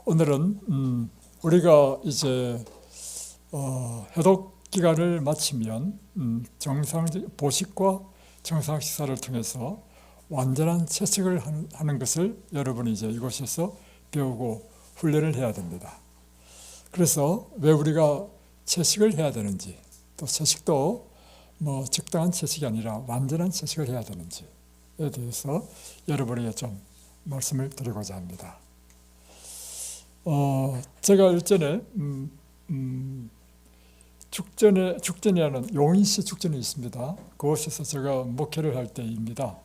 오늘은 우리가 이제 해독 기간을 마치면 보식과 정상 식사를 통해서 완전한 채식을 하는 것을 여러분이 이제 이곳에서 배우고 훈련을 해야 됩니다. 그래서 왜 우리가 채식을 해야 되는지, 또 채식도 뭐 적당한 채식이 아니라 완전한 채식을 해야 되는지에 대해서 여러분에게 좀 말씀을 드리고자 합니다. 제가 일전에 죽전이라는 용인시 죽전이 있습니다. 그곳에서 제가 목회를 할 때입니다.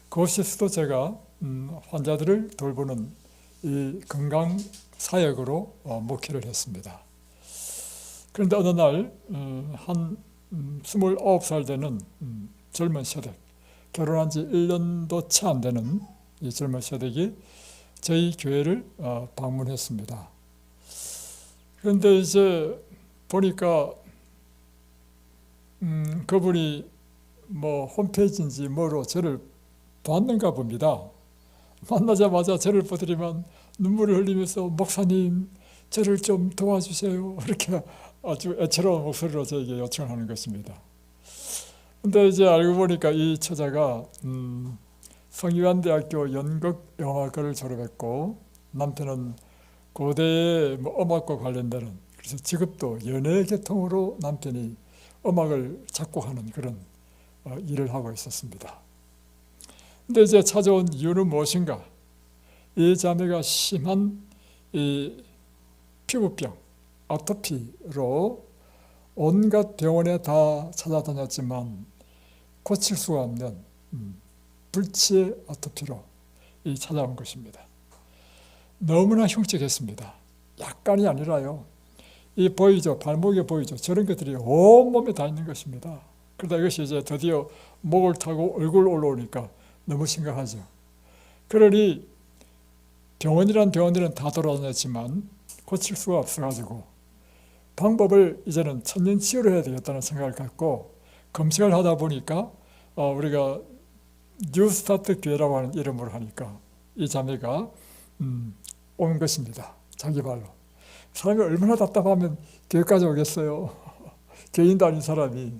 그곳에서도 제가 환자들을 돌보는 이 건강 사역으로 목회를 했습니다. 그런데 어느 날 한 29살 되는 젊은 세댁, 결혼한 지 1년도 채 안 되는 이 젊은 세댁이 저희 교회를 방문했습니다. 그런데 이제 보니까 그분이 뭐 홈페이지인지 뭐로 저를 봤는가 봅니다. 만나자마자 저를 보더니만 눈물을 흘리면서 목사님 저를 좀 도와주세요, 이렇게 아주 애처로운 목소리로 저에게 요청을 하는 것입니다. 근데 이제 알고 보니까 이 처자가 성유한대학교 연극영화과를 졸업했고, 남편은 고대의 음악과 관련되는, 그래서 직업도 연예계통으로 남편이 음악을 작곡하는 그런 일을 하고 있었습니다. 근데 이제 찾아온 이유는 무엇인가? 이 자매가 심한 이 피부병, 아토피로 온갖 병원에 다 찾아다녔지만 고칠 수가 없는 불치의 아토피로 찾아온 것입니다. 너무나 흉측했습니다. 약간이 아니라요, 이 보이죠? 발목에 보이죠? 저런 것들이 온몸에 다 있는 것입니다. 그러다 이것이 이제 드디어 목을 타고 얼굴 올라오니까 너무 심각하죠. 그러니 병원이란 병원들은 다 돌아다녔지만 고칠 수가 없어가지고 방법을 이제는 천년치유를 해야 되겠다는 생각을 갖고 검색을 하다 보니까 우리가 뉴스타트 교회라고 하는 이름으로 하니까 이 자매가 온 것입니다. 자기 발로. 사람이 얼마나 답답하면 교회까지 오겠어요. 교인도 아닌 사람이.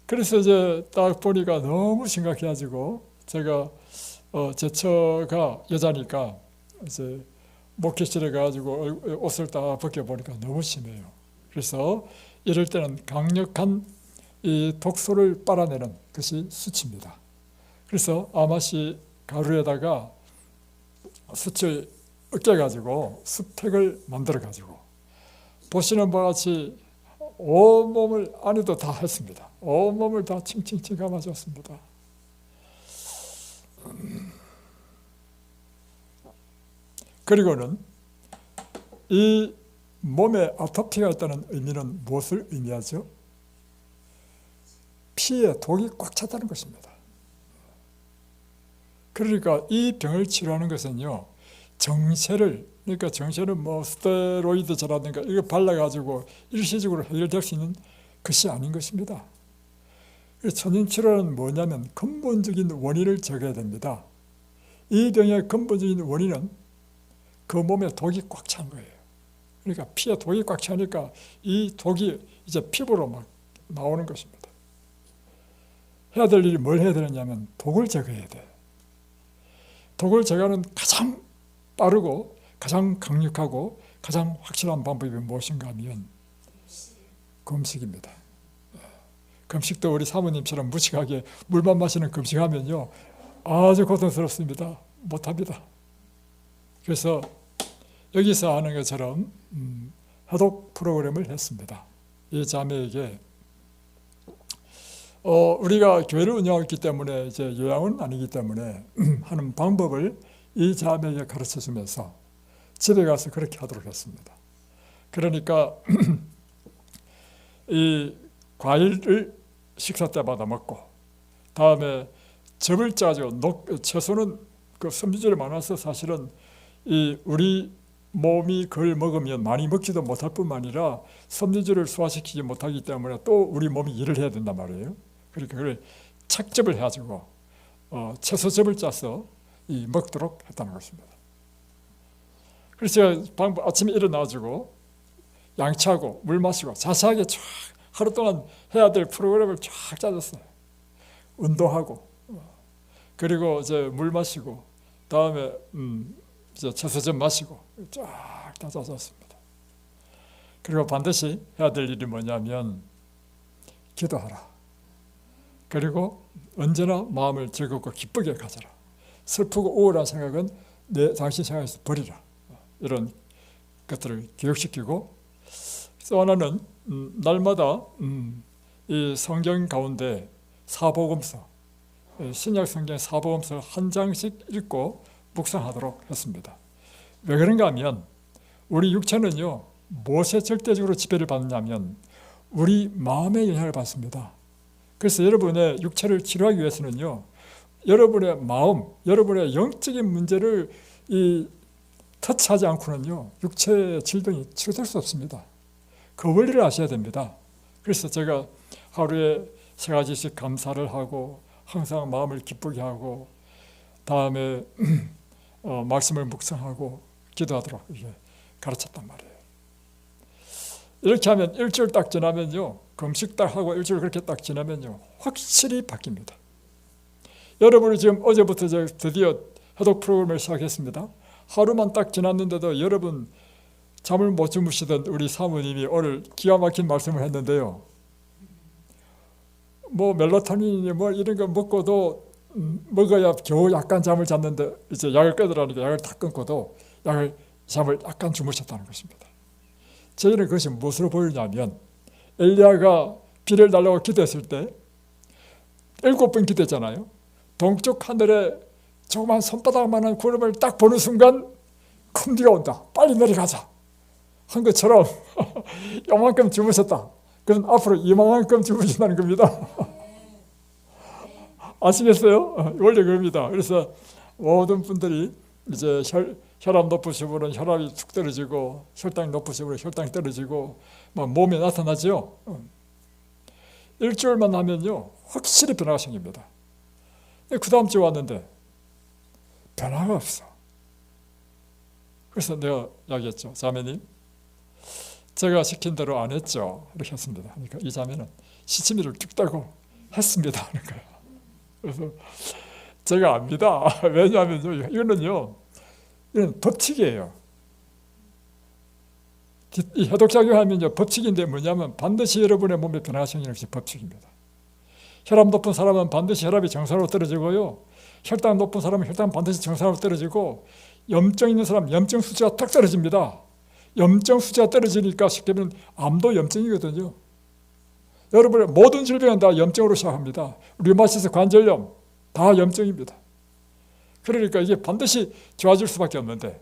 그래서 이제 딱 보니까 너무 심각해가지고 제가 제 처가 여자니까 이제 목회실에 가가지고 옷을 딱 벗겨보니까 너무 심해요. 그래서 이럴 때는 강력한 이 독소를 빨아내는 것이 수치입니다. 그래서 아마시 가루에다가 수치를 으깨가지고 수팩을 만들어가지고 보시는 바와 같이 온몸을 안에도 다 했습니다. 온몸을 다 칭칭칭 감아줬습니다. 그리고는 이 몸에 아토피가 있다는 의미는 무엇을 의미하죠? 피에 독이 꽉 찼다는 것입니다. 그러니까 이 병을 치료하는 것은요, 정세를, 그러니까 정세는 뭐 스테로이드제라든가 이거 발라가지고 일시적으로 해결될 수 있는 것이 아닌 것입니다. 천연치료는 뭐냐면 근본적인 원인을 제거해야 됩니다. 이 병의 근본적인 원인은 그 몸에 독이 꽉 찬 거예요. 그러니까 피에 독이 꽉 차니까 이 독이 이제 피부로 막 나오는 것입니다. 해야 될 일이 뭘 해야 되느냐면 독을 제거해야 돼. 독을 제거하는 가장 빠르고 가장 강력하고 가장 확실한 방법이 무엇인가 하면 금식입니다. 금식도 우리 사모님처럼 무식하게 물만 마시는 금식하면요 아주 고통스럽습니다. 못합니다. 그래서 여기서 하는 것처럼 해독 프로그램을 했습니다. 이 자매에게 우리가 교회를 운영했기 때문에 이제 요양은 아니기 때문에 하는 방법을 이 자매에게 가르쳐 주면서 집에 가서 그렇게 하도록 했습니다. 그러니까 이 과일을 식사 때마다 먹고, 다음에 즙을 짜죠. 채소는 그 섬유질이 많아서 사실은 이 우리 몸이 그걸 먹으면 많이 먹지도 못할 뿐만 아니라 섬유질을 소화시키지 못하기 때문에 또 우리 몸이 일을 해야 된단 말이에요. 그러니까 그걸 착즙을 해가지고 채소즙을 짜서 먹도록 했다는 것입니다. 그래서 제가 아침에 일어나가지고 양치하고 물 마시고 자세하게 쫙 하루 동안 해야 될 프로그램을 쫙 짜줬어요. 운동하고 그리고 이제 물 마시고 다음에 이제 채소즙 마시고 쫙 다 짜줬습니다. 그리고 반드시 해야 될 일이 뭐냐면 기도하라. 그리고 언제나 마음을 즐겁고 기쁘게 가져라. 슬프고 우울한 생각은 당신 생각에서 버리라. 이런 것들을 교육시키고, 또 하나는 날마다 이 성경 가운데 사복음서, 신약 성경 사복음서 한 장씩 읽고 묵상하도록 했습니다. 왜 그런가 하면 우리 육체는요 무엇에 절대적으로 지배를 받느냐면 우리 마음의 영향을 받습니다. 그래서 여러분의 육체를 치료하기 위해서는요 여러분의 마음, 여러분의 영적인 문제를 터치하지 않고는요 육체의 질병이 치료될 수 없습니다. 그 원리를 아셔야 됩니다. 그래서 제가 하루에 3가지씩 감사를 하고 항상 마음을 기쁘게 하고 다음에 말씀을 묵상하고 기도하도록 가르쳤단 말이에요. 이렇게 하면 일주일 딱 지나면요 금식 딱 하고 일주일 그렇게 딱 지나면요 확실히 바뀝니다. 여러분이 지금 어제부터 드디어 해독 프로그램을 시작했습니다. 하루만 딱 지났는데도 여러분 잠을 못 주무시던 우리 사모님이 오늘 기가 막힌 말씀을 했는데요. 뭐 멜라토닌이 뭐 이런 거 먹고도 먹어야 겨우 약간 잠을 잤는데 이제 약을 끊으라니까 약을 다 끊고도 잠을 약간 주무셨다는 것입니다. 저희는 그것이 무엇으로 보이냐면 엘리야가 비를 달라고 기도했을 때 7번 기도했잖아요. 동쪽 하늘에 조그만 손바닥만한 구름을 딱 보는 순간 큰 비가 온다. 빨리 내려가자. 한 것처럼 요만큼 주무셨다. 그럼 앞으로 이만큼 주무신다는 겁니다. 아시겠어요? 원래 그럽니다. 그래서 모든 분들이 이제 혈압 높으신 분은 혈압이 툭 떨어지고 혈당 높으신 분은 혈당이 떨어지고 막 몸에 나타나죠. 일주일만 하면요 확실히 변화가 생깁니다. 그 다음 주에 왔는데 변화가 없어. 그래서 내가 이야기했죠. 자매님 제가 시킨 대로 안 했죠. 이렇게 했습니다. 그러니까 이 자매는 시치미를 쭉 따고 했습니다 하는 거예요. 그래서 제가 압니다. 왜냐하면요 이거는 법칙이에요. 이 해독작용하면 법칙인데 뭐냐면 반드시 여러분의 몸에 변화가 생기는 것이 법칙입니다. 혈압 높은 사람은 반드시 혈압이 정상으로 떨어지고요. 혈당 높은 사람은 혈당 반드시 정상으로 떨어지고 염증 있는 사람 염증 수치가 탁 떨어집니다. 염증 수치가 떨어지니까 쉽게 말하면 암도 염증이거든요. 여러분의 모든 질병은 다 염증으로 시작합니다. 류마티스 관절염 다 염증입니다. 그러니까 이게 반드시 좋아질 수밖에 없는데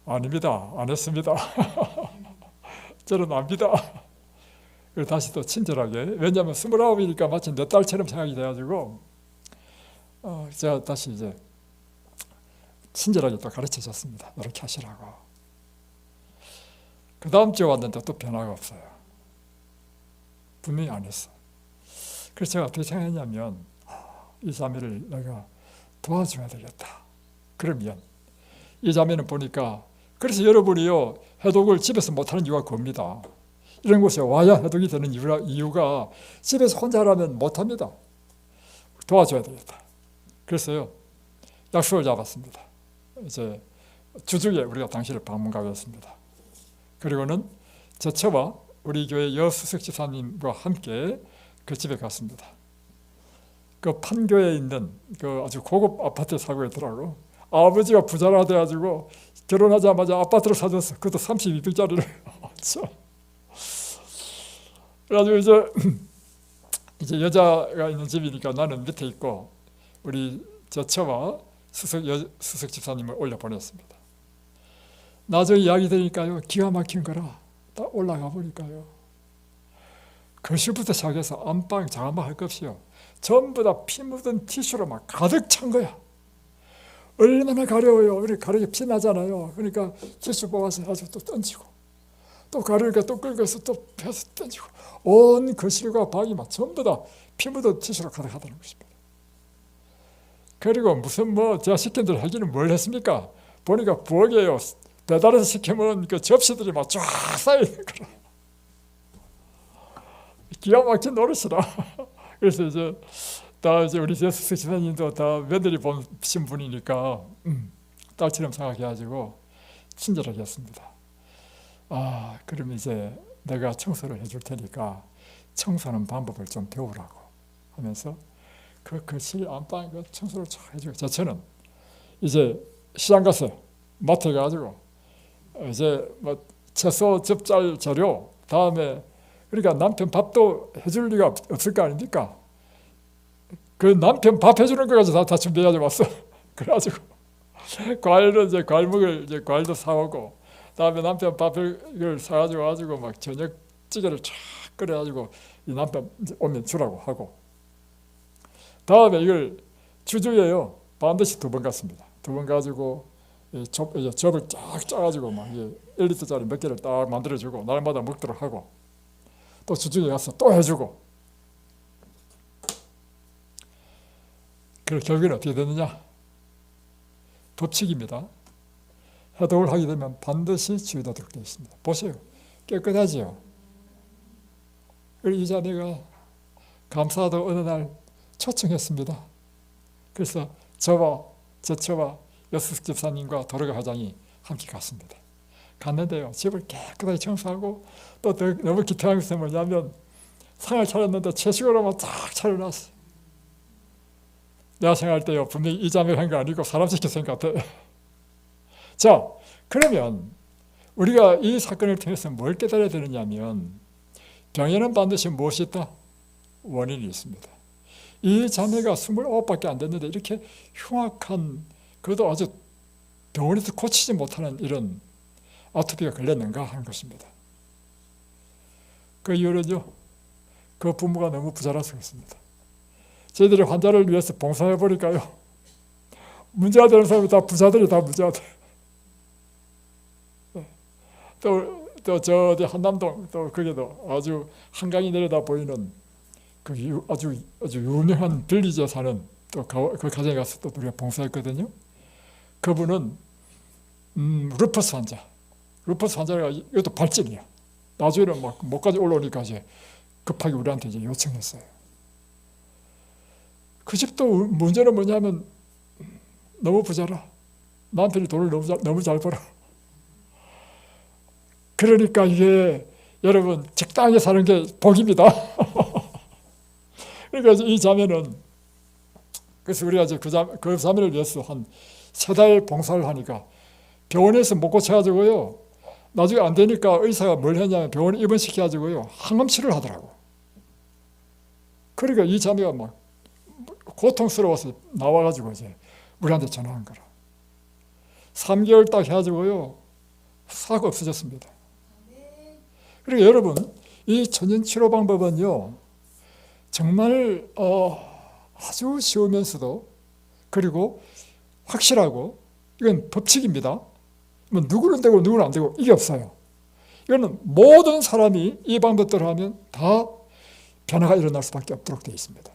아닙니다. 안 했습니다. 저는 압니다. 그래서 다시 또 친절하게 왜냐하면 29이니까 마치 내 딸처럼 생각이 돼가지고 제가 다시 이제 친절하게 또 가르쳐 줬습니다. 이렇게 하시라고. 그 다음 주에 왔는데 또 변화가 없어요. 분명히 안 했어. 그래서 제가 어떻게 생각했냐면 이 자매를 내가 도와줘야 되겠다. 그러면 이 자매는 보니까 그래서 여러분이요 해독을 집에서 못하는 이유가 그겁니다. 이런 곳에 와야 해독이 되는 이유가 집에서 혼자 하라면 못합니다. 도와줘야 되겠다. 그래서요 약속을 잡았습니다. 이제 주중에 우리가 당신을 방문 가겠습니다. 그리고는 제 처와 우리 교회 여수석 집사님과 함께 그 집에 갔습니다. 그 판교에 있는 그 아주 고급 아파트에 살고 있더라고. 아버지가 부자라 돼가지고 결혼하자마자 아파트를 사줬어. 그것도 32평짜리를. 그래가지고 이제 여자가 있는 집이니까 나는 밑에 있고 우리 제 처와 수석 집사님을 올려 보냈습니다. 나중에 이야기 들으니까요 기가 막힌 거라 딱 올라가 보니까요 거실부터 시작해서 안방 장안방 할 것 없이요 전부 다 피 묻은 티슈로 막 가득 찬 거야. 얼마나 가려워요. 그러니까 가르기 피나잖아요. 그러니까 티슈 뽑아서 가지고 또 던지고, 또 가르니까 또 긁어서 또 펴서 던지고, 온 거실과 방이 막 전부 다 피 묻은 티슈로 가득하다는 것입니다. 그리고 무슨 제가 시킨 대로 하기는 뭘 했습니까? 보니까 부엌에요, 배달해서 시키면 그 접시들이 막 쫙 쌓여있는 거라. 기가 막힌 노릇이라. 그래서 이제 우리 제수스 지사님도 다 며느리 보신 분이니까 딸처럼 생각해가지고 친절하게 했습니다. 그럼 이제 내가 청소를 해줄 테니까 청소하는 방법을 좀 배우라고 하면서 그 거실 안방 청소를 쫙 해주고, 저는 이제 시장 가서 마트에 가가지고 이제 채소 접잘 재료, 다음에 그러니까 남편 밥도 해줄 리가 없을 거 아닙니까? 그 남편 밥 해주는 거까지 다 준비해가지고 왔어. 그래가지고 과일은 이제 과일 먹을 이제 과일도 사오고, 다음에 남편 밥을 사가지고 와가지고 막 저녁찌개를 쫙 끓여가지고 이 남편 오면 주라고 하고, 다음에 이걸 주중에요 반드시 2번 갔습니다. 2번 가지고 접을 쫙 짜가지고 막 1리터짜리 몇 개를 딱 만들어주고 날마다 먹도록 하고, 또 주중에 가서 또 해주고. 그 결국에는 어떻게 되느냐? 법칙입니다. 해독을 하게 되면 반드시 치유되도록 되어 있습니다. 보세요. 깨끗하지요? 이 자매가 감사하다 어느 날 초청했습니다. 그래서 저와 여수스 집사님과 도로가 회장이 함께 갔습니다. 갔는데요, 집을 깨끗하게 청소하고, 또 너무 기특한 것은 뭐냐면 상을 차렸는데 채식으로만 딱 차려놨어요. 내가 생각할 때요, 분명히 이 자매가 한 거 아니고 사람 시켜서 한 것 같아요. 자, 그러면 우리가 이 사건을 통해서 뭘 깨달아야 되느냐면, 병에는 반드시 무엇이 있다? 원인이 있습니다. 이 자매가 29밖에 안 됐는데 이렇게 흉악한, 그래도 아주 병원에서 고치지 못하는 이런 아토피가 걸렸는가 하는 것입니다. 그 이유는요, 그 부모가 너무 부자라서 그렇습니다. 저희들이 환자를 위해서 봉사해보니까요, 문제가 되는 사람이 다 부자들이 다 문제가 돼요. 또 저 어디 한남동 또 거기도 아주 한강이 내려다 보이는 그 아주 유명한 빌리지에 사는 또 그 가정에 가서 또 우리가 봉사했거든요. 그분은 루퍼스 환자가 이것도 발진이야. 나중에는 막 목까지 올라오니까 이제 급하게 우리한테 이제 요청했어요. 그 집도 문제는 뭐냐면 너무 부자라. 남편이 돈을 너무 잘 벌어. 그러니까 이게 여러분 적당히 사는 게 복입니다. 그러니까 이 자매는, 그래서 우리가 이제 그 자매를 위해서 한 3달 봉사를 하니까 병원에서 못 고쳐가지고요, 나중에 안 되니까 의사가 뭘 했냐면 병원에 입원시켜가지고요 항암치료를 하더라고. 그러니까 이 자매가 막 고통스러워서 나와가지고 이제 우리한테 전화한 거라. 3개월 딱 해가지고요 싹 없어졌습니다. 그러니까 여러분, 이 천연치료 방법은요 정말 아주 쉬우면서도, 그리고 확실하고, 이건 법칙입니다. 뭐 누구는 되고 누구는 안 되고 이게 없어요. 이거는 모든 사람이 이 방법대로 하면 다 변화가 일어날 수밖에 없도록 되어 있습니다.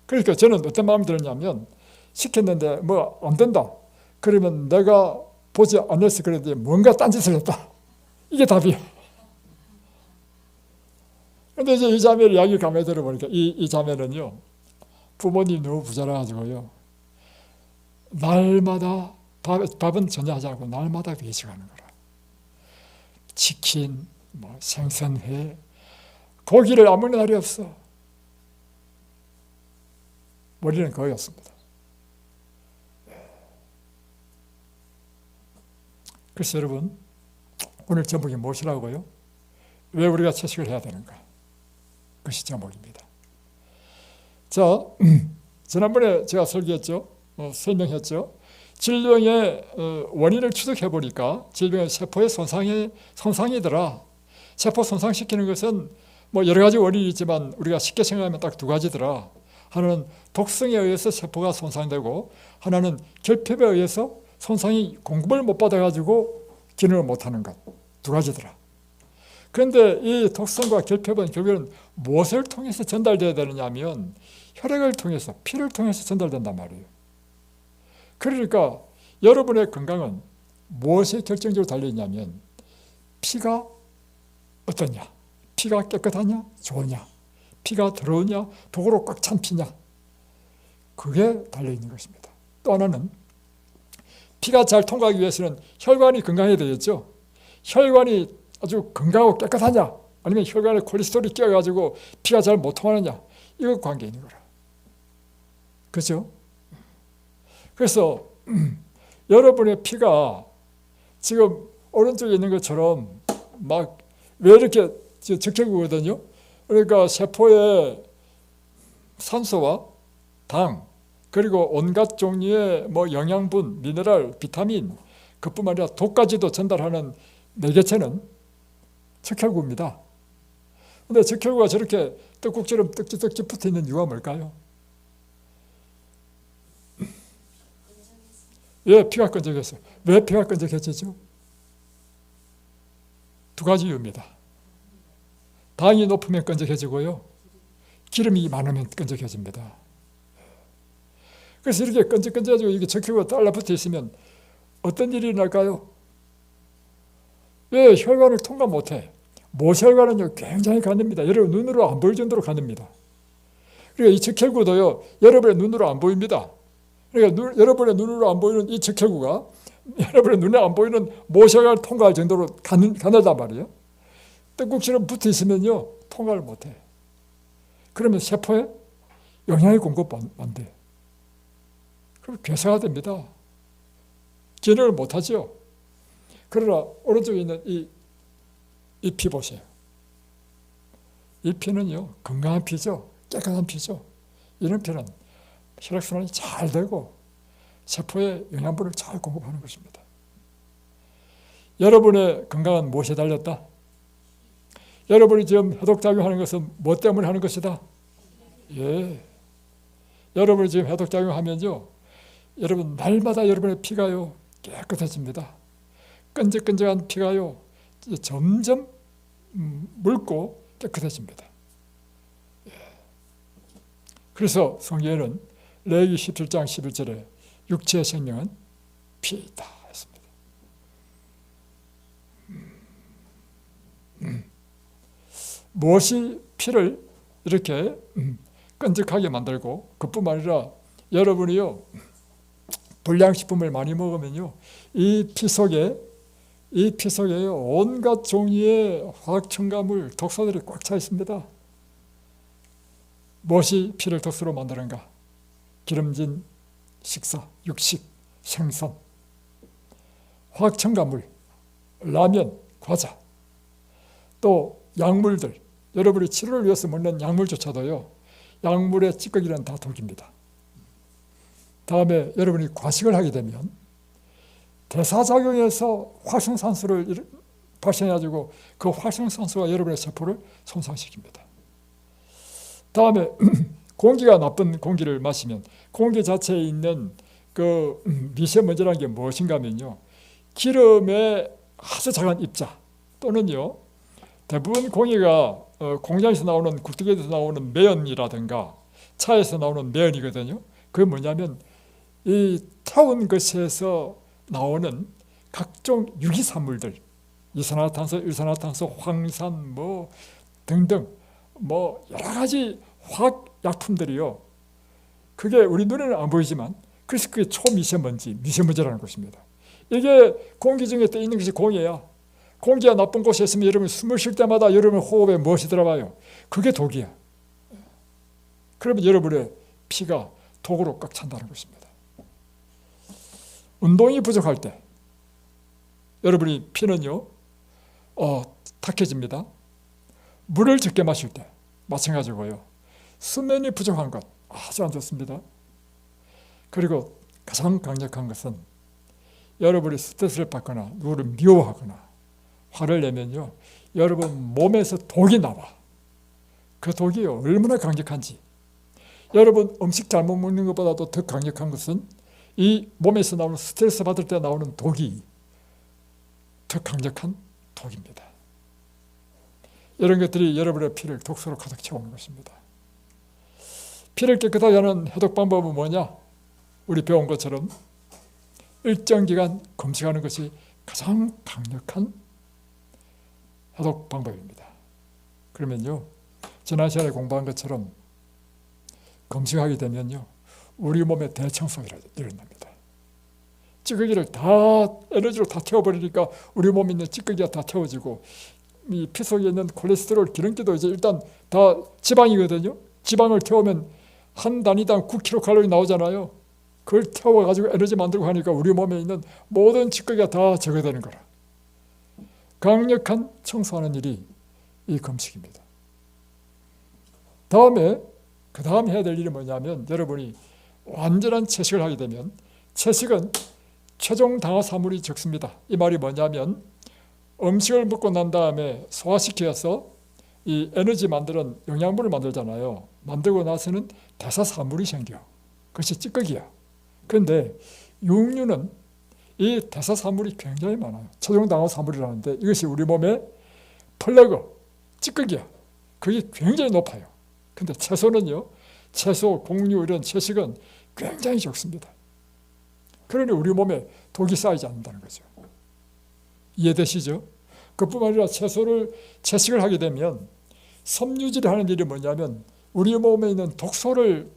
그러니까 저는 어떤 마음이 들었냐면, 시켰는데 뭐 안 된다 그러면 내가 보지 않았을 그런데 뭔가 딴짓을 했다, 이게 답이에요. 근데 이제 이 자매를 이야기 가만히 들어보니까 이 자매는요, 부모님 너무 부자라가지고요, 날마다 밥은 전혀 하지 않고 날마다 외식하는 거라. 치킨, 생선회, 고기를 안 먹는 날이 없어. 머리는 거의 없습니다. 그래서 여러분, 오늘 제목이 무엇이라고요? 왜 우리가 채식을 해야 되는가? 그것이 제목입니다. 자, 지난번에 제가 설계했죠, 설명했죠. 질병의 원인을 추적해 보니까 질병의 세포의 손상이더라. 세포 손상시키는 것은 뭐 여러 가지 원인이 있지만 우리가 쉽게 생각하면 딱 2가지더라. 하나는 독성에 의해서 세포가 손상되고, 하나는 결핍에 의해서 손상이 공급을 못 받아가지고 기능을 못하는 것. 두 가지더라. 그런데 이 독성과 결핍은 결국은 무엇을 통해서 전달되어야 되느냐 하면 혈액을 통해서, 피를 통해서 전달된단 말이에요. 그러니까 여러분의 건강은 무엇에 결정적으로 달려있냐면 피가 어떠냐, 피가 깨끗하냐, 좋으냐, 피가 더러우냐, 독으로 꽉 찬 피냐, 그게 달려있는 것입니다. 또 하나는 피가 잘 통과하기 위해서는 혈관이 건강해야 되겠죠. 혈관이 아주 건강하고 깨끗하냐, 아니면 혈관에 콜레스테롤이 끼어가지고 피가 잘 못 통하느냐, 이거 관계 있는 거라. 그렇죠? 그래서 여러분의 피가 지금 오른쪽에 있는 것처럼 막 왜 이렇게 적혈구거든요. 그러니까 세포에 산소와 당, 그리고 온갖 종류의 뭐 영양분, 미네랄, 비타민, 그뿐만 아니라 독까지도 전달하는 매개체는 적혈구입니다. 그런데 적혈구가 저렇게 떡국처럼 떡지떡지 붙어 있는 이유가 뭘까요? 왜 피가 끈적했어요? 왜 피가 끈적해지죠? 두 가지 이유입니다. 당이 높으면 끈적해지고요, 기름이 많으면 끈적해집니다. 그래서 이렇게 끈적끈적해지고 이게 적혈구가 달라붙어 있으면 어떤 일이 날까요? 왜 혈관을 통과 못해? 모혈관은요 굉장히 가늡니다. 여러분 눈으로 안 보일 정도로 가늡니다. 그러니까 이 적혈구도요 여러분의 눈으로 안 보입니다. 그러니까 여러분의 눈으로 안 보이는 이 적혈구가 여러분의 눈에 안 보이는 모혈관을 통과할 정도로 가늘단 말이에요. 떡국처럼 붙어 있으면요 통과를 못해. 그러면 세포에 영양이 공급 안 돼. 그럼 괴사가 됩니다. 기능을 못하죠. 그러나 오른쪽에 있는 이 피 보세요. 이 피는요 건강한 피죠. 깨끗한 피죠. 이런 피는 혈액순환이 잘 되고 세포에 영양분을 잘 공급하는 것입니다. 여러분의 건강은 무엇에 달렸다? 여러분이 지금 해독작용하는 것은 뭐 때문에 하는 것이다? 예. 여러분이 지금 해독작용하면요 여러분 날마다 여러분의 피가요 깨끗해집니다. 끈적끈적한 피가요 점점 묽고 깨끗해집니다. 예. 그래서 성경에는 레위기 17장 11절에 육체의 생명은 피에 있다 했습니다. 무엇이 피를 이렇게 끈적하게 만들고, 그뿐만 아니라 여러분이요 불량식품을 많이 먹으면요 이 피 속에요 온갖 종류의 화학 첨가물, 독소들이 꽉 차 있습니다. 무엇이 피를 독소로 만드는가? 기름진 식사, 육식, 생선, 화학 첨가물, 라면, 과자, 또 약물들, 여러분이 치료를 위해서 먹는 약물조차도요 약물의 찌꺼기는 다 독입니다. 다음에 여러분이 과식을 하게 되면 대사작용에서 활성산소를 발생해가지고 그 활성산소가 여러분의 세포를 손상시킵니다. 다음에 공기가 나쁜 공기를 마시면 공기 자체에 있는 그 미세먼지라는 게 무엇인가 하면요 기름의 아주 작은 입자 또는요 대부분 공기가 공장에서 나오는 굴뚝에서 나오는 매연이라든가 차에서 나오는 매연이거든요. 그게 뭐냐면 이 태운 것에서 나오는 각종 유기산물들, 이산화탄소, 일산화탄소, 황산 뭐 등등 뭐 여러 가지 화학 약품들이요. 그게 우리 눈에는 안 보이지만 그래서 그게 초미세먼지, 미세먼지라는 것입니다. 이게 공기 중에 떠 있는 것이 공이야. 공기가 나쁜 곳에 있으면 여러분 숨을 쉴 때마다 여러분 호흡에 무엇이 들어가요? 그게 독이야. 그러면 여러분의 피가 독으로 꽉 찬다는 것입니다. 운동이 부족할 때 여러분이 피는요 탁해집니다. 물을 적게 마실 때 마찬가지고요. 수면이 부족한 것 아주 안 좋습니다. 그리고 가장 강력한 것은 여러분이 스트레스를 받거나 누구를 미워하거나 화를 내면요 여러분 몸에서 독이 나와. 그 독이 얼마나 강력한지 여러분 음식 잘못 먹는 것보다도 더 강력한 것은 이 몸에서 나오는 스트레스 받을 때 나오는 독이 더 강력한 독입니다. 이런 것들이 여러분의 피를 독소로 가득 채우는 것입니다. 피를 깨끗하게 하는 해독 방법은 뭐냐? 우리 배운 것처럼 일정 기간 금식하는 것이 가장 강력한 해독 방법입니다. 그러면요, 지난 시간에 공부한 것처럼 금식하게 되면요, 우리 몸에 대청소가 일어납니다. 찌꺼기를 다 에너지로 다 태워버리니까 우리 몸에 있는 찌꺼기가 다 태워지고, 이 피 속에 있는 콜레스테롤, 기름기도 이제 일단 다 지방이거든요. 지방을 태우면 한 단위당 9kcal 나오잖아요. 그걸 태워가지고 에너지 만들고 하니까 우리 몸에 있는 모든 찌꺼기가 다 제거되는 거라. 강력한 청소하는 일이 이 금식입니다. 그 다음 해야 될 일이 뭐냐면, 여러분이 완전한 채식을 하게 되면, 채식은 최종 당화사물이 적습니다. 이 말이 뭐냐면, 음식을 먹고 난 다음에 소화시켜서 이 에너지 만드는 영양분을 만들잖아요. 만들고 나서는 대사사물이 생겨. 그것이 찌꺼기야. 그런데 육류는 이 대사사물이 굉장히 많아요. 최종 당화사물이라는데 이것이 우리 몸의 플러그, 찌꺼기야. 그게 굉장히 높아요. 근데 채소는요, 채소, 곡류 이런 채식은 굉장히 적습니다. 그러니 우리 몸에 독이 쌓이지 않는다는 거죠. 이해되시죠? 그뿐만 아니라 채식을 하게 되면 섬유질이 하는 일이 뭐냐면 우리 몸에 있는 독소를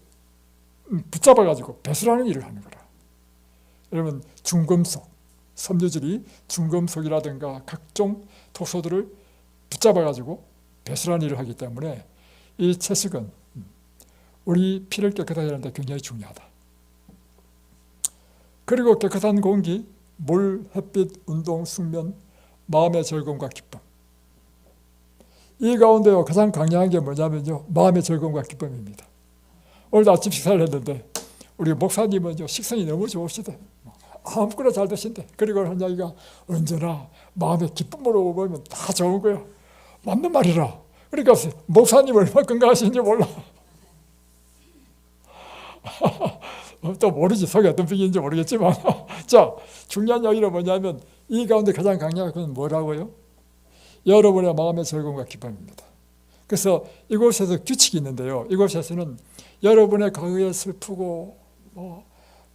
붙잡아가지고 배설하는 일을 하는 거라. 여러분, 중금속, 섬유질이 중금속이라든가 각종 독소들을 붙잡아가지고 배설하는 일을 하기 때문에 이 채식은 우리 피를 깨끗하게 하는데 굉장히 중요하다. 그리고 깨끗한 공기, 물, 햇빛, 운동, 숙면, 마음의 즐거움과 기쁨. 이 가운데요, 가장 강력한 게 뭐냐면요, 마음의 즐거움과 기쁨입니다. 오늘 아침 식사를 했는데 우리 목사님은요, 식성이 너무 좋으시대. 아무거나 잘 드신대. 그리고 한 이야기가 언제나 마음의 기쁨으로 보면 다 좋은 거야. 맞는 말이라. 그러니까 목사님 얼마나 건강하신지 몰라. 또 모르지, 속에 어떤 병인지 모르겠지만. 자, 중요한 이야기는 뭐냐면 이 가운데 가장 강력한 건 뭐라고요? 여러분의 마음의 즐거움과 기쁨입니다. 그래서 이곳에서 규칙이 있는데요, 이곳에서는 여러분의 과거에 슬프고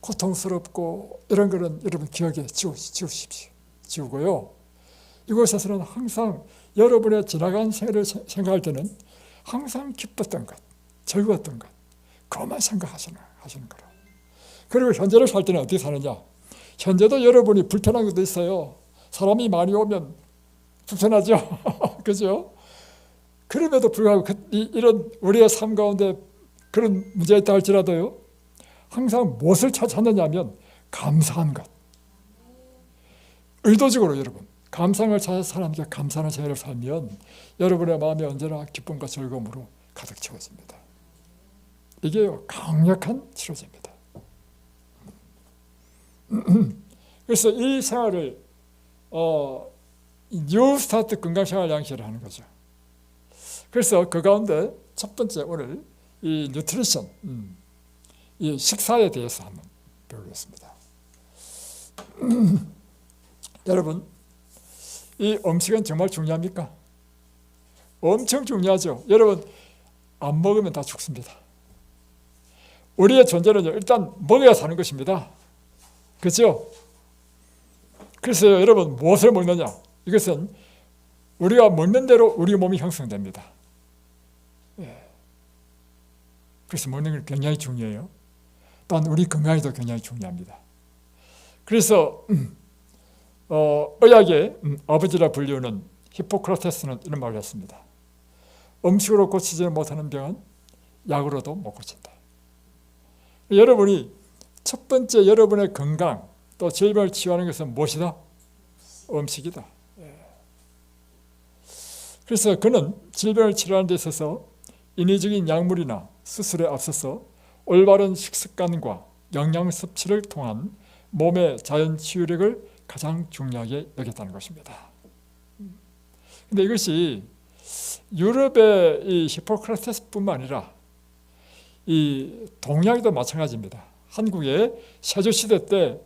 고통스럽고 이런 거는 여러분 기억에 지우십시오. 지우고요, 이곳에서는 항상 여러분의 지나간 생애를 생각할 때는 항상 기뻤던 것, 즐거웠던 것, 그것만 생각하시는 거라. 그리고 현재를 살 때는 어떻게 사느냐? 현재도 여러분이 불편한 것도 있어요. 사람이 많이 오면 불편하죠. 그죠? 그럼에도 불구하고 이런 우리의 삶 가운데 그런 문제가 있다 할지라도요, 항상 무엇을 찾느냐면 감사한 것. 의도적으로 여러분, 감상을 찾아서 사람에게 감사하는 생활을 살면 여러분의 마음이 언제나 기쁨과 즐거움으로 가득 채워집니다. 이게 강력한 치료제입니다. 그래서 이 생활을 뉴 스타트 건강생활 양식을 하는 거죠. 그래서 그 가운데 첫 번째, 오늘 이 뉴트리션, 이 식사에 대해서 한번 배우겠습니다. 여러분, 이 음식은 정말 중요합니까? 엄청 중요하죠. 여러분, 안 먹으면 다 죽습니다. 우리의 존재는요, 일단 먹어야 사는 것입니다. 그렇죠? 그래서 여러분, 무엇을 먹느냐? 이것은 우리가 먹는 대로 우리 몸이 형성됩니다. 그래서 먹는 게 굉장히 중요해요. 또한 우리 건강에도 굉장히 중요합니다. 그래서 의학의 아버지라 불리우는 히포크라테스는 이런 말을 했습니다. 음식으로 고치지 못하는 병은 약으로도 못 고친다. 여러분이 첫 번째, 여러분의 건강 또 질병을 치유하는 것은 무엇이다? 음식이다. 그래서 그는 질병을 치료하는 데 있어서 인위적인 약물이나 수술에 앞서서 올바른 식습관과 영양 섭취를 통한 몸의 자연 치유력을 가장 중요하게 여겼다는 것입니다. 근데 이것이 유럽의 이 히포크라테스뿐만 아니라 이 동양도 마찬가지입니다. 한국의 세조시대 때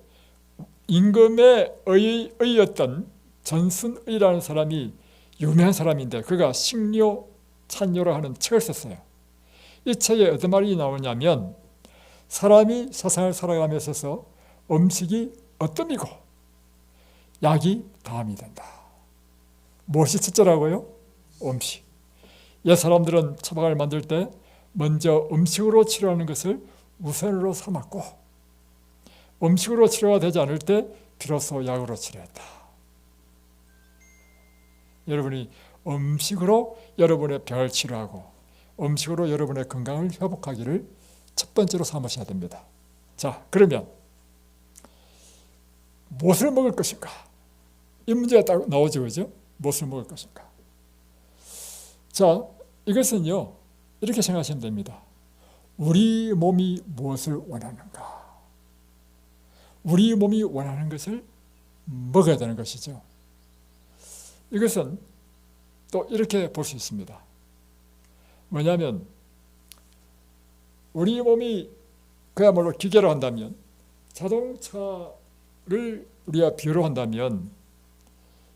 임금의 의였던 전순의라는 사람이 유명한 사람인데 그가 식료 찬요라 하는 책을 썼어요. 이 책에 어떤 말이 나오냐면 사람이 세상을 살아가면서 있어서 음식이 어뜸이고 약이 다음이 된다. 무엇이 첫째라고요? 음식. 옛 사람들은 처방을 만들 때 먼저 음식으로 치료하는 것을 우선으로 삼았고 음식으로 치료가 되지 않을 때 비로소 약으로 치료했다. 여러분이 음식으로 여러분의 병을 치료하고 음식으로 여러분의 건강을 회복하기를 첫 번째로 삼으셔야 됩니다. 자, 그러면 무엇을 먹을 것인가? 이 문제가 딱 나오죠, 그죠? 무엇을 먹을 것인가? 자, 이것은요, 이렇게 생각하시면 됩니다. 우리 몸이 무엇을 원하는가? 우리 몸이 원하는 것을 먹어야 되는 것이죠. 이것은 또 이렇게 볼 수 있습니다. 뭐냐면 우리 몸이 그야말로 기계로 한다면 자동차를 우리가 비유로 한다면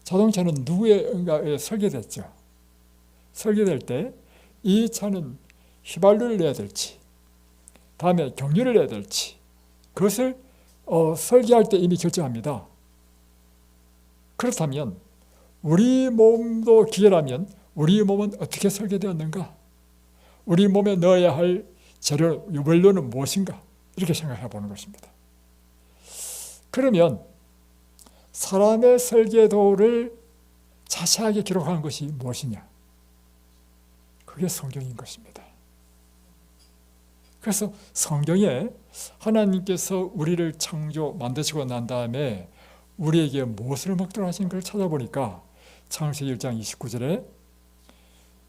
자동차는 누구의 설계됐죠. 설계될 때 이 차는 휘발유를 내야 될지 다음에 경유를 내야 될지 그것을 설계할 때 이미 결정합니다. 그렇다면 우리 몸도 기계라면 우리 몸은 어떻게 설계되었는가? 우리 몸에 넣어야 할 재료, 원료는 무엇인가? 이렇게 생각해 보는 것입니다. 그러면 사람의 설계도를 자세하게 기록한 것이 무엇이냐? 그게 성경인 것입니다. 그래서 성경에 하나님께서 우리를 만드시고 난 다음에 우리에게 무엇을 먹도록 하신 걸 찾아보니까 창세기 1장 29절에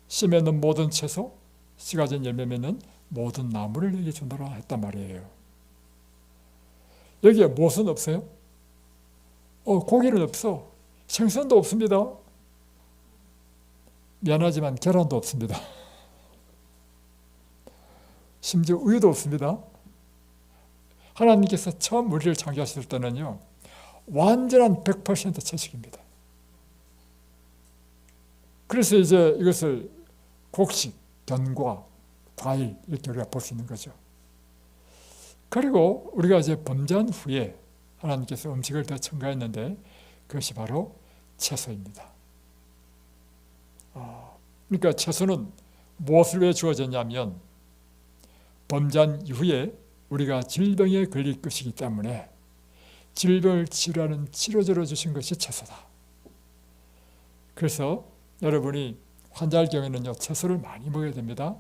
씨 맺는 모든 채소, 씨가 진 열매 맺는 모든 나무를 내게 준다라 했단 말이에요. 여기에 무엇은 없어요? 고기는 없어. 생선도 없습니다. 미안하지만 계란도 없습니다. 심지어 우유도 없습니다. 하나님께서 처음 우리를 창조하실 때는요, 완전한 100% 채식입니다. 그래서 이제 이것을 곡식, 견과, 과일 이렇게 우리가 볼 수 있는 거죠. 그리고 우리가 이제 범죄한 후에 하나님께서 음식을 더 첨가했는데 그것이 바로 채소입니다. 그러니까 채소는 무엇을 위해 주어졌냐면 범죄한 이후에 우리가 질병에 걸릴 것이기 때문에 질병을 치료하는 치료제로 주신 것이 채소다. 그래서 여러분이 환자할 경우에는요, 채소를 많이 먹어야 됩니다.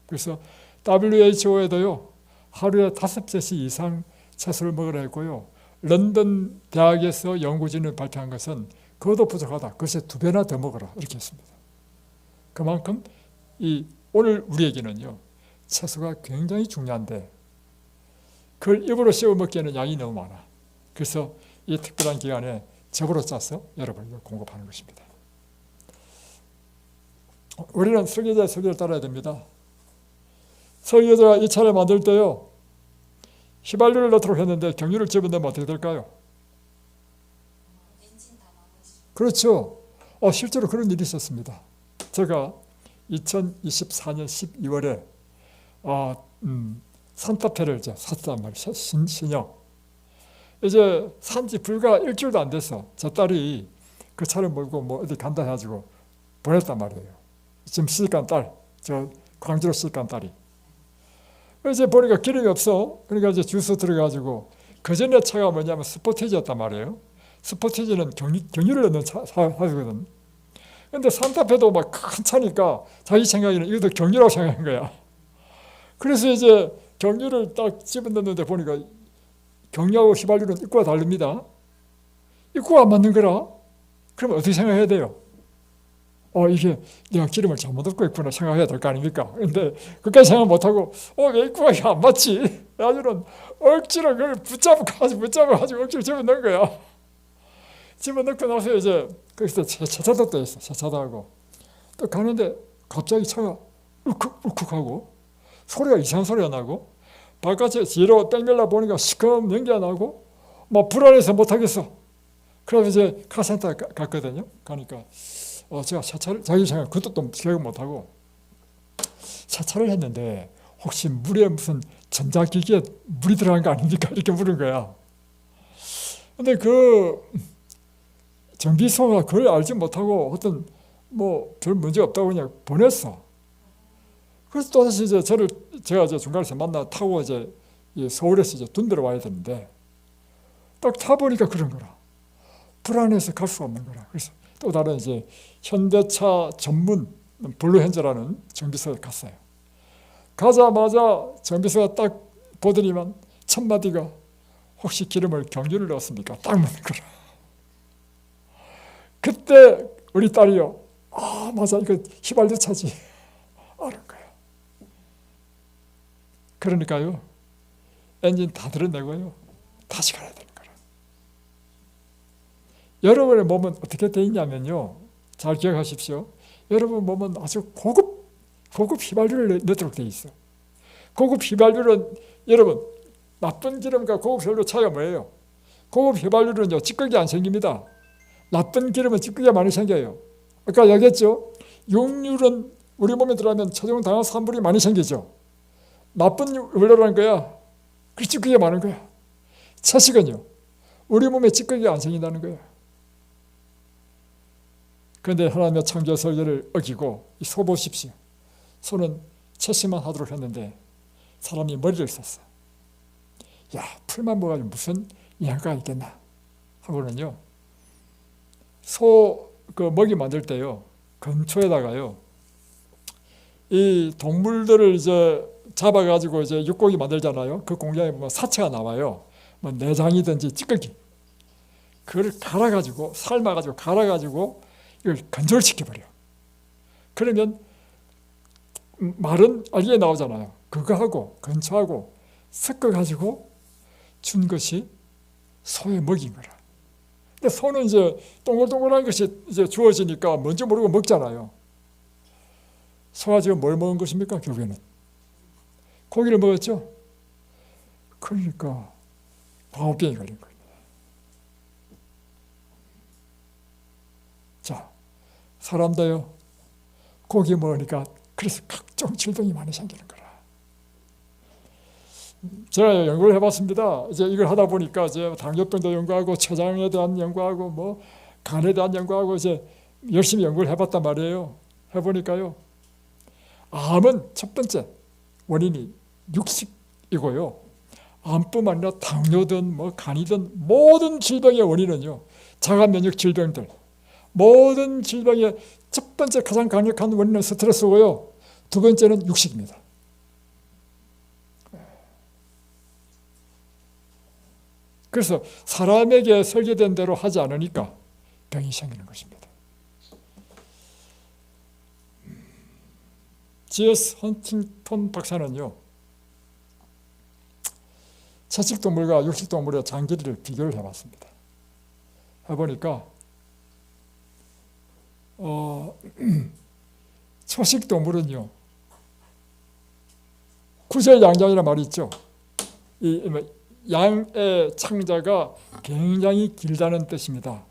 그래서 WHO에도요, 하루에 5셋씩 이상 채소를 먹으라 했고요. 런던 대학에서 연구진을 발표한 것은 그것도 부족하다. 그것에 2배나 더 먹어라. 이렇게 했습니다. 그만큼 오늘 우리에게는요, 채소가 굉장히 중요한데 그걸 입으로 씹어 먹기에는 양이 너무 많아. 그래서 이 특별한 기간에 접으로 짜서 여러분에게 공급하는 것입니다. 우리는 설계자의 설계를 따라야 됩니다. 설계자가 이 차를 만들 때요, 휘발유를 넣도록 했는데 경유를 집어넣으면 어떻게 될까요? 그렇죠. 실제로 그런 일이 있었습니다. 제가 2024년 12월에 산타페를 이제 샀단 말이에요. 신형. 이제 산지 불과 일주일도 안 돼서 제 딸이 그 차를 몰고 뭐 어디 간다 해가지고 보냈단 말이에요. 지금 시집간 딸, 저 광주로 시집간 딸이. 이제 보니까 기름이 없어. 그러니까 이제 주스 들어가지고 그 전에 차가 뭐냐면 스포티지였단 말이에요. 스포티지는 경유를 넣는 차거든. 근데 산타페도 막 큰 차니까 자기 생각에는 이것도 경유라고 생각한 거야. 그래서 이제 경유를 딱 집어넣는데 보니까 경유하고 휘발유는 입구가 다릅니다. 입구가 안 맞는 거라. 그럼 어떻게 생각해야 돼요? 이게 내가 기름을 잘못 넣고 있구나 생각해야 될 거 아닙니까? 근데 그까지 생각 못하고 왜 입구가 안 맞지? 아주는 억지로 그걸 붙잡아가지고 억지로 집어넣은 거야. 집어넣고 나서 이제 거기서 세차도 또 했어. 세차도 하고 또 가는데 갑자기 차가 울컥울컥하고 소리가 이상한 소리가 나고 바깥에 뒤로 뺑글라 보니까 시커먼 연기가 나고 막 불안해서 못하겠어. 그래서 이제 카센터 갔거든요. 가니까 제가 세차를 자기 생각 그것도 기억 못하고 세차를 했는데 혹시 물에 무슨 전자기기에 물이 들어간 거 아닙니까? 이렇게 물은 거야. 근데 그 정비소가 그걸 알지 못하고 어떤 뭐 별 문제 없다고 그냥 보냈어. 그래서 또다시 이제 제가 이제 중간에서 만나 타고 이제 서울에서 이제 둔대로 와야 되는데 딱 타보니까 그런 거라. 불안해서 갈 수 없는 거라. 그래서 또 다른 이제 현대차 전문 블루현저라는 정비소에 갔어요. 가자마자 정비소가 딱 보더니만 첫 마디가 혹시 기름을 경유를 넣었습니까? 딱 묻는 거라. 그때 우리 딸이요. 아 맞아 이거 휘발유 차지. 아는 거야. 그러니까요. 엔진 다 드러내고요. 다시 가야 되는 거라. 여러분의 몸은 어떻게 돼 있냐면요. 잘 기억하십시오. 여러분 몸은 아주 고급 휘발유를 넣도록 돼 있어. 고급 휘발유는 여러분 나쁜 기름과 고급 휘발유 차이가 뭐예요? 고급 휘발유는요 찌꺼기 안 생깁니다. 나쁜 기름은 찌꺼기가 많이 생겨요. 아까 얘기했죠. 육류는 우리 몸에 들어가면 체중 당한 산물이 많이 생기죠. 나쁜 원료라는 거야. 그 찌꺼기가 많은 거야. 채식은요 우리 몸에 찌꺼기가 안 생긴다는 거야. 그런데 하나님의 창조 설계를 어기고 소 보십시오. 소는 채식만 하도록 했는데 사람이 머리를 썼어. 야 풀만 먹어가지고 무슨 영양가가 있겠나 하고는요. 소 그 먹이 만들 때요 근초에다가요 이 동물들을 이제 잡아가지고 이제 육고기 만들잖아요. 그 공장에 뭐 사체가 나와요. 뭐 내장이든지 찌꺼기 그걸 갈아가지고 삶아가지고 갈아가지고 이걸 건조시켜버려. 그러면 마른 알게 나오잖아요. 그거하고 건초하고 섞어가지고 준 것이 소의 먹인 거라. 근데 소는 이제 동글동글한 것이 이제 주어지니까 뭔지 모르고 먹잖아요. 소가 지금 뭘 먹은 것입니까? 결국에는 고기를 먹었죠. 그러니까 광우병이 걸린 겁니다. 자, 사람도요 고기 먹으니까 그래서 각종 질병이 많이 생기는 거라. 제가 연구를 해봤습니다. 이제 이걸 하다 보니까 이제 당뇨병도 연구하고 췌장에 대한 연구하고 뭐 간에 대한 연구하고 이제 열심히 연구를 해봤단 말이에요. 해보니까요, 암은 첫 번째 원인이 육식이고요. 암뿐만 아니라 당뇨든 뭐 간이든 모든 질병의 원인은요, 자가 면역 질병들, 모든 질병의 첫 번째 가장 강력한 원인은 스트레스고요. 두 번째는 육식입니다. 그래서 사람에게 설계된 대로 하지 않으니까 병이 생기는 것입니다. G.S. 헌팅턴 박사는요, 채식동물과 육식동물의 장기를 비교를 해봤습니다. 해보니까 초식동물은요, 구절양장이라는 말이 있죠. 양의 창자가 굉장히 길다는 뜻입니다.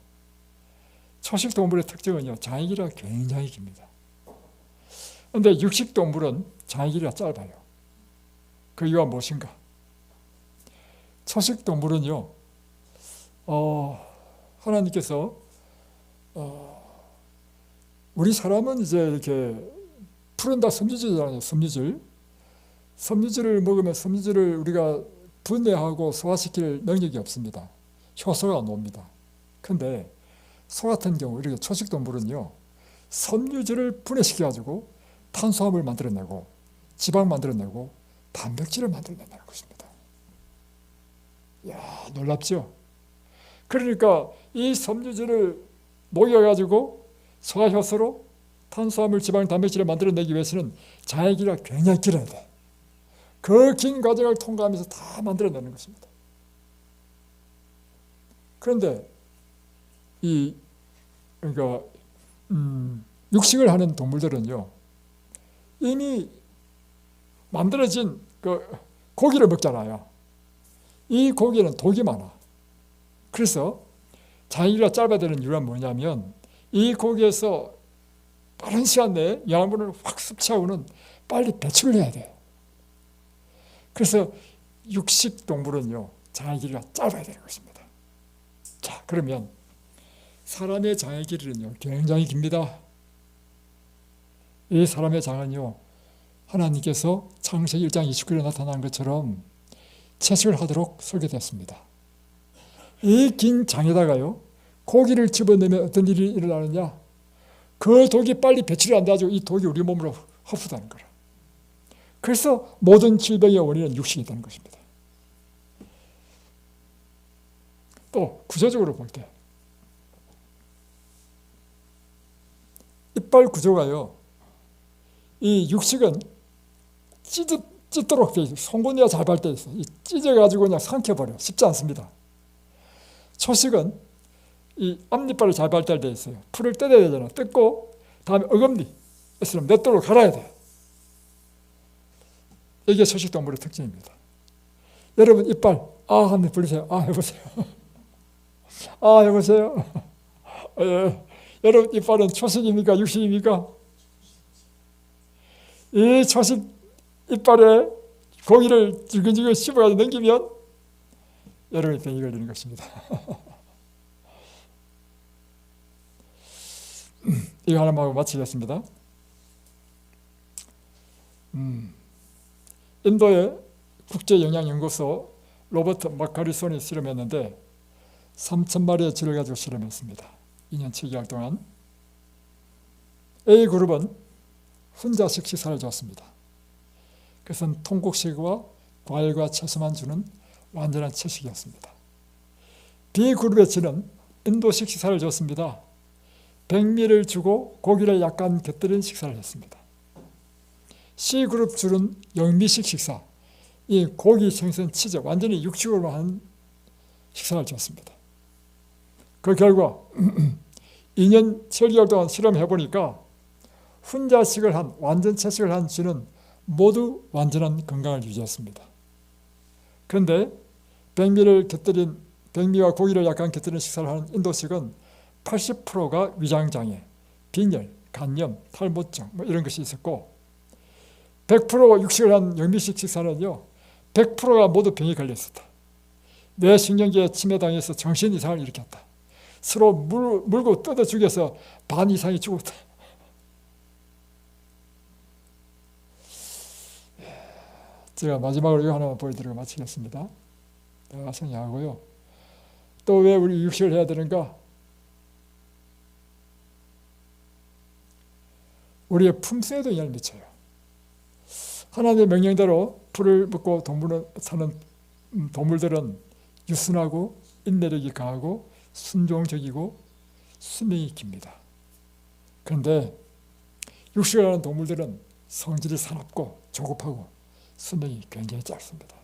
초식동물의 특징은요, 장의 길이가 굉장히 깁니다. 그런데 육식동물은 장의 길이가 짧아요. 그 이유가 무엇인가? 초식동물은요, 하나님께서 우리 사람은 이제 이렇게 풀은 다 섬유질이잖아요. 섬유질을 먹으면 섬유질을 우리가 분해하고 소화시킬 능력이 없습니다. 효소가 안 옵니다. 근데 소 같은 경우 이렇게 초식동물은요, 섬유질을 분해시켜가지고 탄수화물 만들어내고 지방 만들어내고 단백질을 만들어낸다는 것입니다. 이야, 놀랍죠? 그러니까 이 섬유질을 녹여가지고 소화효소로 탄수화물, 지방, 단백질을 만들어내기 위해서는 장의 길이가 굉장히 길어야 돼. 그 긴 과정을 통과하면서 다 만들어내는 것입니다. 그런데 그러니까 육식을 하는 동물들은요, 이미 만들어진 그 고기를 먹잖아요. 이 고기는 독이 많아. 그래서 장기가 짧아야 되는 이유가 뭐냐면 이 고기에서 빠른 시간 내에 영양분을 확 섭취하고는 빨리 배출을 해야 돼요. 그래서 육식 동물은요, 장의 길이가 짧아야 되는 것입니다. 자, 그러면 사람의 장의 길이는요, 굉장히 깁니다. 이 사람의 장은요, 하나님께서 창세기 1장 29절에 나타난 것처럼 채식을 하도록 설계되었습니다. 이 긴 장에다가요, 고기를 집어넣으면 어떤 일이 일어나느냐? 그 독이 빨리 배출이 안 돼가지고 이 독이 우리 몸으로 흡수되는 거라. 그래서 모든 질병의 원인은 육식이라는 것입니다. 또 구조적으로 볼 때 이빨 구조가요, 이 육식은 찢도록 돼 있어요. 송곳니가 잘 발달돼 있어요. 찢어가지고 그냥 삼켜버려. 쉽지 않습니다. 초식은 이 앞니빨이 잘 발달되어 있어요. 풀을 뜯어야 되잖아. 뜯고 다음에 어금니, 있으면 맷돌로 갈아야 돼. 이게 초식동물의 특징입니다. 여러분 이빨 한번 불리세요. 해보세요. 해보세요. 예. 여러분 이빨은 초식입니까? 육식입니까? 이 초식 이빨에 고기를 질근질근 씹어가지고 넘기면 여러분이 병이 걸리는 것입니다. 이거 하나만 하고 마치겠습니다. 인도의 국제영양연구소 로버트 마카리손이 실험했는데 3,000마리의 쥐를 가지고 실험했습니다. 2년 7개월 동안. A그룹은 혼자식 식사를 줬습니다. 그것은 통곡식과 과일과 채소만 주는 완전한 채식이었습니다. B그룹의 쥐는 인도식 식사를 줬습니다. 백미를 주고 고기를 약간 곁들인 식사를 했습니다. C그룹 쥐는 영미식 식사, 이 고기, 생선, 치즈 완전히 육식으로 한 식사를 줬습니다. 그 결과 2년 7개월 동안 실험해보니까 혼자식을 한, 완전 채식을 한 쥐는 모두 완전한 건강을 유지했습니다. 그런데 백미와 고기를 약간 곁들인 식사를 하는 인도식은 80%가 위장장애, 빈혈, 간염, 탈모증 이런 것이 있었고 100% 육식을 한 영미식 식사는요 100%가 모두 병이 걸렸었다. 뇌신경계에 침해당해서 정신 이상을 일으켰다. 서로 물고 뜯어 죽여서 반 이상이 죽었다. 제가 마지막으로 이거 하나만 보여드리고 마치겠습니다. 내가 성향하고요. 또 왜 우리 육식을 해야 되는가? 우리의 품성에도 영향을 미쳐요. 하나님의 명령대로 풀을 먹고 사는 동물들은 유순하고 인내력이 강하고 순종적이고 수명이 깁니다. 그런데 육식을 하는 동물들은 성질이 사납고 조급하고 수명이 굉장히 짧습니다.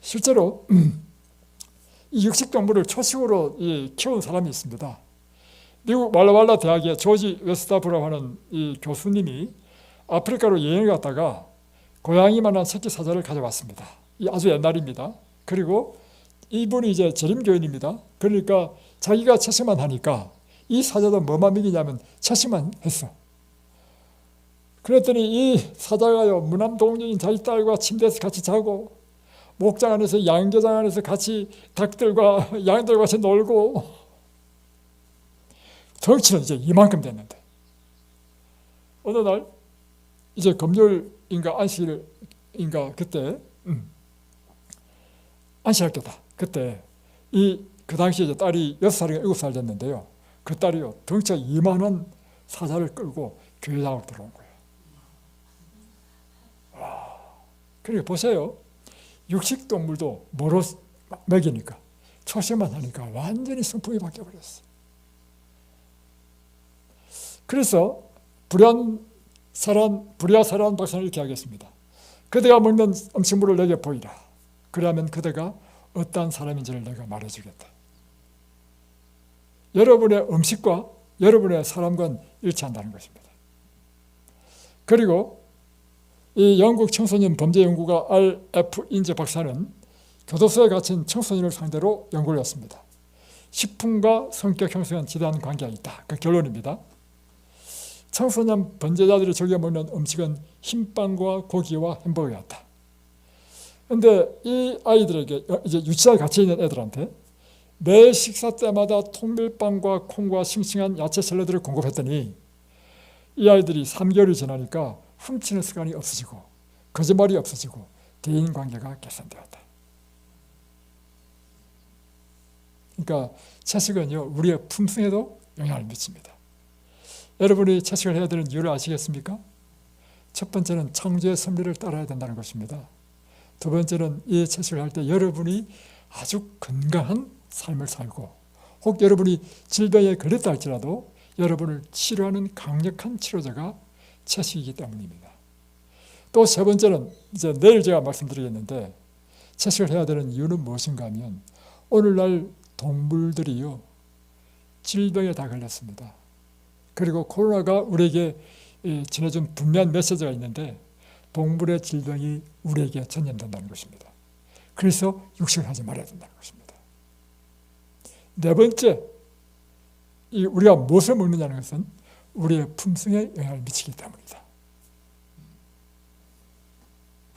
실제로 이 육식동물을 초식으로 키운 사람이 있습니다. 미국 wallowa 대학의 조지 웨스타브라고 하는 이 교수님이 아프리카로 여행을 갔다가 고양이만한 새끼 사자를 가져왔습니다. 아주 옛날입니다. 그리고 이분이 이제 재림교인입니다. 그러니까 자기가 채식만 하니까 이 사자도 뭐만 먹이냐면 채식만 했어. 그랬더니 이 사자가요, 무남동녀인 자기 딸과 침대에서 같이 자고 목장 안에서 양계장 안에서 같이 닭들과 양들과 같이 놀고 덩치는 이제 이만큼 됐는데 어느 날 이제 금요일인가 안식일인가 그때 안식할 때다. 그때 그 당시에 이제 딸이 6살인가 7살 됐는데요. 그 딸이요 덩치가 이만한 사자를 끌고 교회장으로 들어온 거예요. 그러니까 보세요. 육식동물도 뭐로 먹이니까 초식만 하니까 완전히 성품이 바뀌어버렸어요. 그래서 불야사란 박사는 이렇게 하겠습니다. 그대가 먹는 음식물을 내게 보이라. 그러면 그대가 어떠한 사람인지를 내가 말해주겠다. 여러분의 음식과 여러분의 사람과는 일치한다는 것입니다. 그리고 이 영국 청소년 범죄 연구가 R.F. 인제 박사는 교도소에 갇힌 청소년을 상대로 연구를 했습니다. 식품과 성격 형성에 지대한 관계가 있다. 그 결론입니다. 청소년 범죄자들이 즐겨 먹는 음식은 흰빵과 고기와 햄버거였다. 그런데 이 아이들에게, 이제 유치원에 갇혀 있는 애들한테 매 식사 때마다 통밀빵과 콩과 싱싱한 야채 샐러드를 공급했더니 이 아이들이 3개월이 지나니까 훔치는 습관이 없어지고 거짓말이 없어지고 대인관계가 개선되었다. 그러니까 채식은요, 우리의 품성에도 영향을 미칩니다. 여러분이 채식을 해야 되는 이유를 아시겠습니까? 첫 번째는 창조의 섭리를 따라야 된다는 것입니다. 두 번째는 이 채식을 할 때 여러분이 아주 건강한 삶을 살고, 혹 여러분이 질병에 걸렸다 할지라도 여러분을 치료하는 강력한 치료제가 채식이기 때문입니다. 또 세 번째는 이제 내일 제가 말씀드리겠는데, 채식을 해야 되는 이유는 무엇인가 하면 오늘날 동물들이요, 질병에 다 걸렸습니다. 그리고 코로나가 우리에게 전해준 분명한 메시지가 있는데, 동물의 질병이 우리에게 전염된다는 것입니다. 그래서 육식을 하지 말아야 된다는 것입니다. 네 번째, 우리가 무엇을 먹느냐는 것은 우리의 품성에 영향을 미치기 때문이다.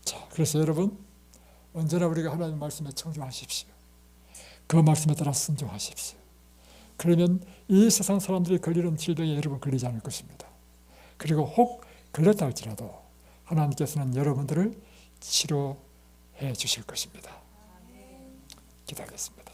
자, 그래서 여러분, 언제나 우리가 하나님의 말씀에 청중하십시오. 그 말씀에 따라 순종하십시오. 그러면 이 세상 사람들이 걸리는 질병에 여러분 걸리지 않을 것입니다. 그리고 혹 걸렸다 할지라도 하나님께서는 여러분들을 치료해 주실 것입니다. 기도하겠습니다.